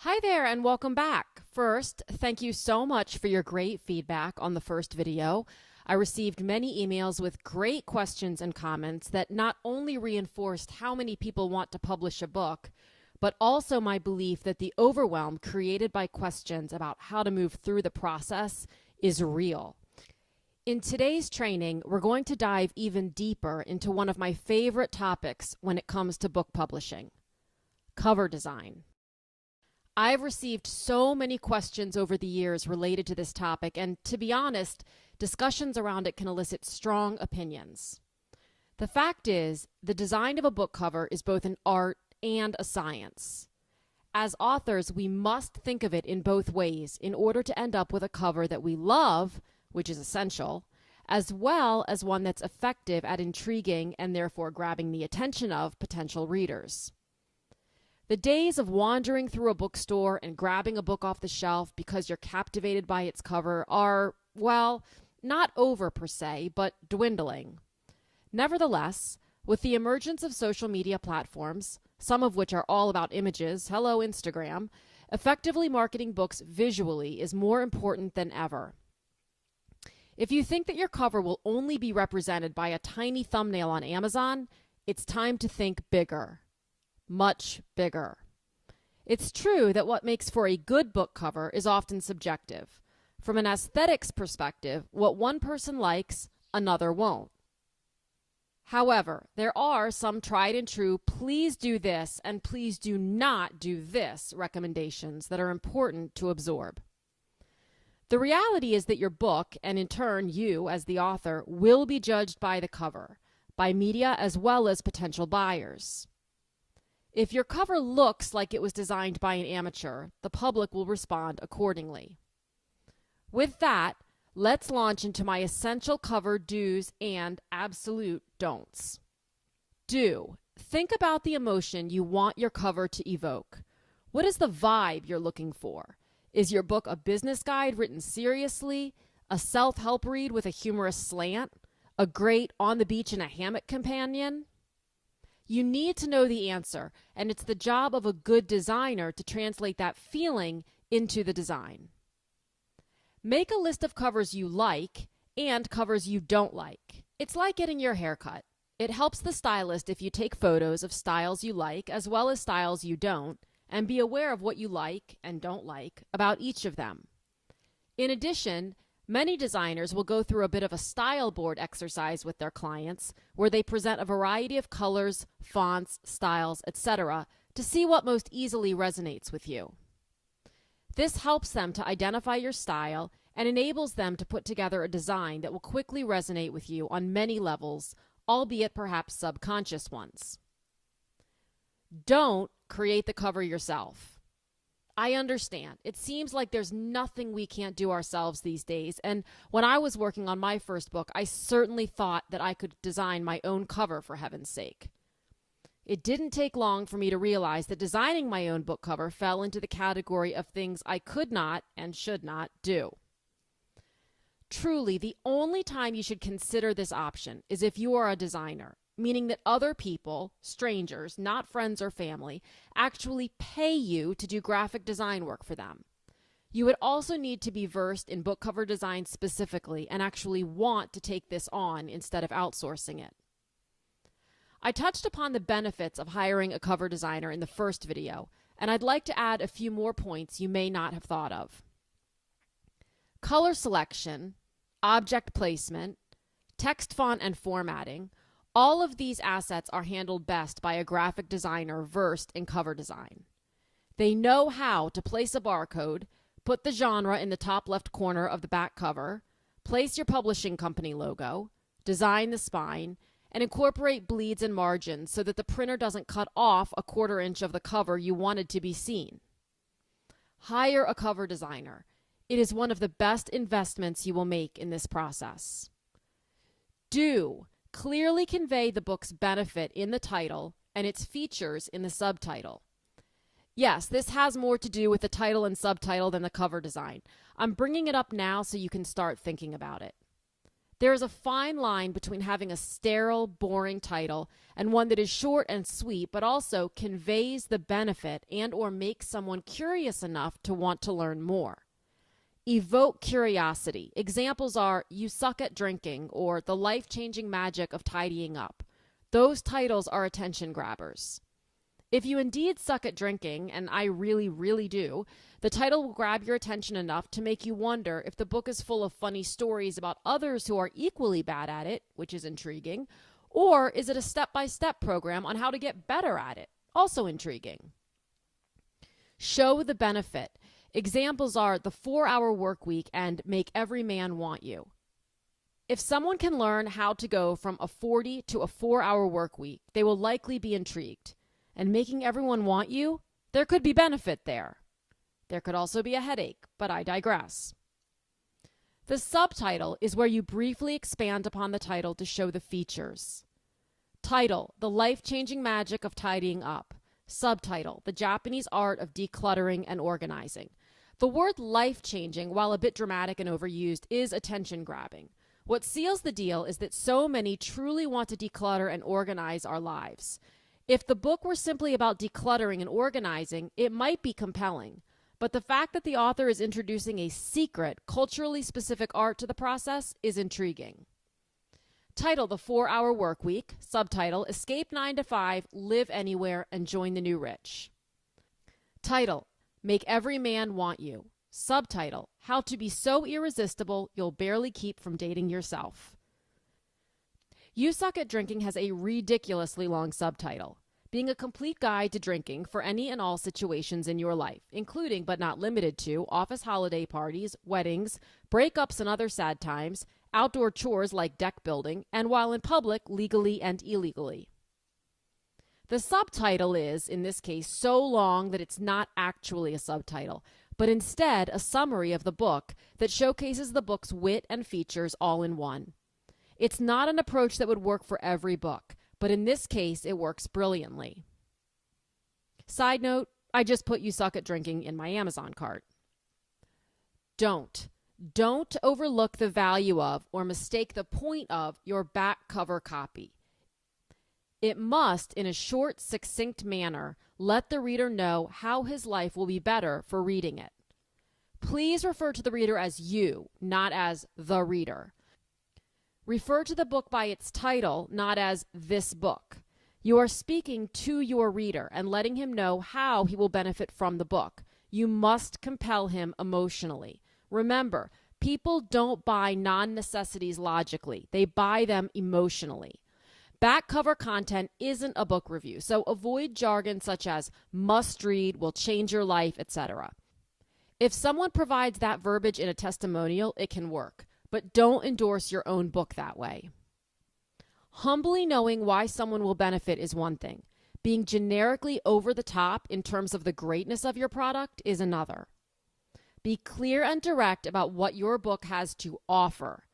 Hi there and welcome back. First, thank you so much for your great feedback on the first video. I received many emails with great questions and comments that not only reinforced how many people want to publish a book, but also my belief that the overwhelm created by questions about how to move through the process is real. In today's training, we're going to dive even deeper into one of my favorite topics when it comes to book publishing: cover design. I've received so many questions over the years related to this topic, and to be honest, discussions around it can elicit strong opinions. The fact is, the design of a book cover is both an art and a science. As authors, we must think of it in both ways in order to end up with a cover that we love, which is essential, as well as one that's effective at intriguing and therefore grabbing the attention of potential readers. The days of wandering through a bookstore and grabbing a book off the shelf because you're captivated by its cover are, well, not over per se, but dwindling. Nevertheless, with the emergence of social media platforms, some of which are all about images, hello Instagram, effectively marketing books visually is more important than ever. If you think that your cover will only be represented by a tiny thumbnail on Amazon, it's time to think bigger. Much bigger. It's true that what makes for a good book cover is often subjective. From an aesthetics perspective, what one person likes, another won't. However, there are some tried and true please do this and please do not do this recommendations that are important to absorb. The reality is that your book, and in turn you as the author, will be judged by the cover, by media as well as potential buyers. If your cover looks like it was designed by an amateur, the public will respond accordingly. With that, let's launch into my essential cover do's and absolute don'ts. Do. Think about the emotion you want your cover to evoke. What is the vibe you're looking for? Is your book a business guide written seriously, a self-help read with a humorous slant, a great on the beach in a hammock companion? You need to know the answer, and it's the job of a good designer to translate that feeling into the design. Make a list of covers you like and covers you don't like. It's like getting your hair cut. It helps the stylist if you take photos of styles you like as well as styles you don't, and be aware of what you like and don't like about each of them. In addition, many designers will go through a bit of a style board exercise with their clients where they present a variety of colors, fonts, styles, etc. to see what most easily resonates with you. This helps them to identify your style and enables them to put together a design that will quickly resonate with you on many levels, albeit perhaps subconscious ones. Don't create the cover yourself. I understand. It seems like there's nothing we can't do ourselves these days, and when I was working on my first book, I certainly thought that I could design my own cover, for heaven's sake. It didn't take long for me to realize that designing my own book cover fell into the category of things I could not and should not do. Truly, the only time you should consider this option is if you are a designer, meaning that other people, strangers, not friends or family, actually pay you to do graphic design work for them. You would also need to be versed in book cover design specifically and actually want to take this on instead of outsourcing it. I touched upon the benefits of hiring a cover designer in the first video, and I'd like to add a few more points you may not have thought of. Color selection, object placement, text font and formatting, all of these assets are handled best by a graphic designer versed in cover design. They know how to place a barcode, put the genre in the top left corner of the back cover, place your publishing company logo, design the spine, and incorporate bleeds and margins so that the printer doesn't cut off a 1/4 inch of the cover you wanted to be seen. Hire a cover designer. It is one of the best investments you will make in this process. Do clearly convey the book's benefit in the title and its features in the subtitle. Yes, this has more to do with the title and subtitle than the cover design. I'm bringing it up now so you can start thinking about it. There is a fine line between having a sterile, boring title and one that is short and sweet, but also conveys the benefit and or makes someone curious enough to want to learn more. Evoke Curiosity. Examples are You Suck at Drinking or The Life-Changing Magic of Tidying Up. Those titles are attention grabbers. If you indeed suck at drinking, and I really, really do, the title will grab your attention enough to make you wonder if the book is full of funny stories about others who are equally bad at it, which is intriguing, or is it a step-by-step program on how to get better at it, also intriguing. Show the benefit. Examples are The 4-Hour Workweek and Make Every Man Want You. If someone can learn how to go from a 40 to a 4-hour work week, they will likely be intrigued. And making everyone want you, there could be benefit there. There could also be a headache, but I digress. The subtitle is where you briefly expand upon the title to show the features. Title, The Life-Changing Magic of Tidying Up. Subtitle, The Japanese Art of Decluttering and Organizing. The word life-changing, while a bit dramatic and overused, is attention-grabbing. What seals the deal is that so many truly want to declutter and organize our lives. If the book were simply about decluttering and organizing, it might be compelling. But the fact that the author is introducing a secret, culturally specific art to the process is intriguing. Title, The 4-Hour Workweek. Subtitle, Escape 9 to 5, Live Anywhere, and Join the New Rich. Title, Make Every Man Want You. Subtitle, How to Be So Irresistible You'll Barely Keep from Dating Yourself. You Suck at Drinking has a ridiculously long subtitle, being a complete guide to drinking for any and all situations in your life, including but not limited to office holiday parties, weddings, breakups and other sad times, outdoor chores like deck building, and while in public, legally and illegally. The subtitle is, in this case, so long that it's not actually a subtitle, but instead a summary of the book that showcases the book's wit and features all in one. It's not an approach that would work for every book, but in this case, it works brilliantly. Side note, I just put You Suck at Drinking in my Amazon cart. Don't overlook the value of or mistake the point of your back cover copy. It must, in a short, succinct manner, let the reader know how his life will be better for reading it. Please refer to the reader as you, not as the reader. Refer to the book by its title, not as this book. You are speaking to your reader and letting him know how he will benefit from the book. You must compel him emotionally. Remember, people don't buy non-necessities logically. They buy them emotionally. Back cover content isn't a book review, so avoid jargon such as must read, will change your life, etc. If someone provides that verbiage in a testimonial, it can work. But don't endorse your own book that way. Humbly knowing why someone will benefit is one thing. Being generically over the top in terms of the greatness of your product is another. Be clear and direct about what your book has to offer.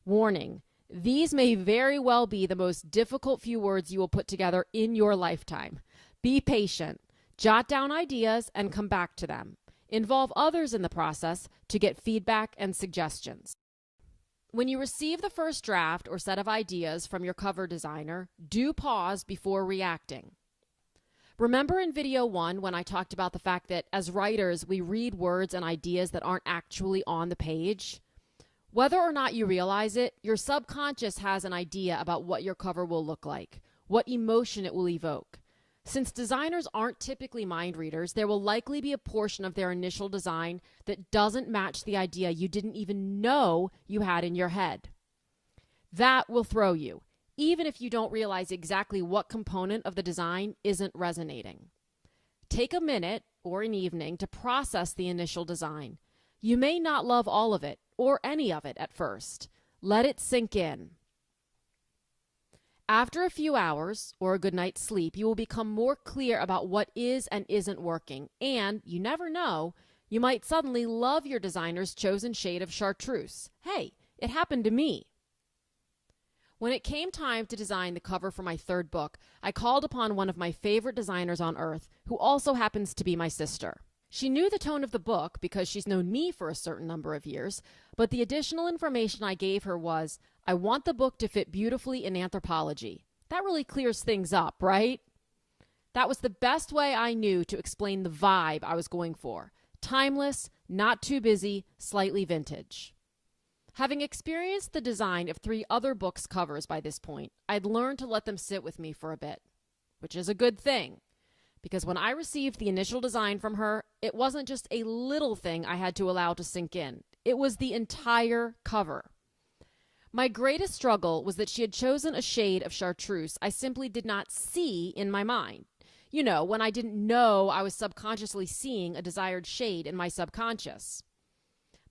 Warning, these may very well be the most difficult few words you will put together in your lifetime. Be patient. Jot down ideas and come back to them. Involve others in the process to get feedback and suggestions. When you receive the first draft or set of ideas from your cover designer, do pause before reacting. Remember in video 1 when I talked about the fact that as writers, we read words and ideas that aren't actually on the page? Whether or not you realize it, your subconscious has an idea about what your cover will look like, what emotion it will evoke. Since designers aren't typically mind readers, there will likely be a portion of their initial design that doesn't match the idea you didn't even know you had in your head. That will throw you, even if you don't realize exactly what component of the design isn't resonating. Take a minute or an evening to process the initial design. You may not love all of it or any of it at first. Let it sink in. After a few hours or a good night's sleep, you will become more clear about what is and isn't working, and you never know, you might suddenly love your designer's chosen shade of chartreuse. Hey, it happened to me. When it came time to design the cover for my third book, I called upon one of my favorite designers on earth, who also happens to be my sister. She knew the tone of the book because she's known me for a certain number of years, but the additional information I gave her was, I want the book to fit beautifully in anthropology. That really clears things up, right? That was the best way I knew to explain the vibe I was going for. Timeless, not too busy, slightly vintage. Having experienced the design of 3 other books' covers by this point, I'd learned to let them sit with me for a bit, which is a good thing, because when I received the initial design from her, it wasn't just a little thing I had to allow to sink in. It was the entire cover. My greatest struggle was that she had chosen a shade of chartreuse I simply did not see in my mind. You know, when I didn't know I was subconsciously seeing a desired shade in my subconscious.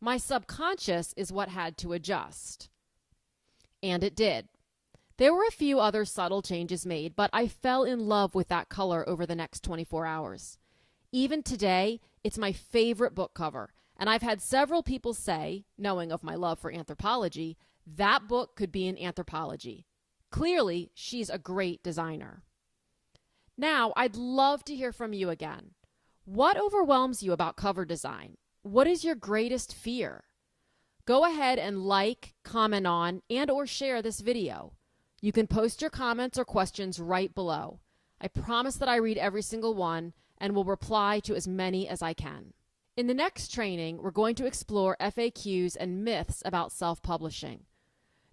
My subconscious is what had to adjust. And it did. There were a few other subtle changes made, but I fell in love with that color over the next 24 hours. Even today, it's my favorite book cover, and I've had several people say, knowing of my love for anthropology, that book could be in anthropology. Clearly, she's a great designer. Now, I'd love to hear from you again. What overwhelms you about cover design? What is your greatest fear? Go ahead and like, comment on, and/or share this video. You can post your comments or questions right below. I promise that I read every single one and will reply to as many as I can. In the next training, we're going to explore FAQs and myths about self-publishing.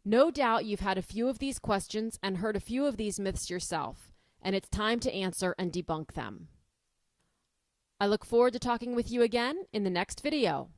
No doubt you've had a few of these questions and heard a few of these myths yourself, and it's time to answer and debunk them. I look forward to talking with you again in the next video.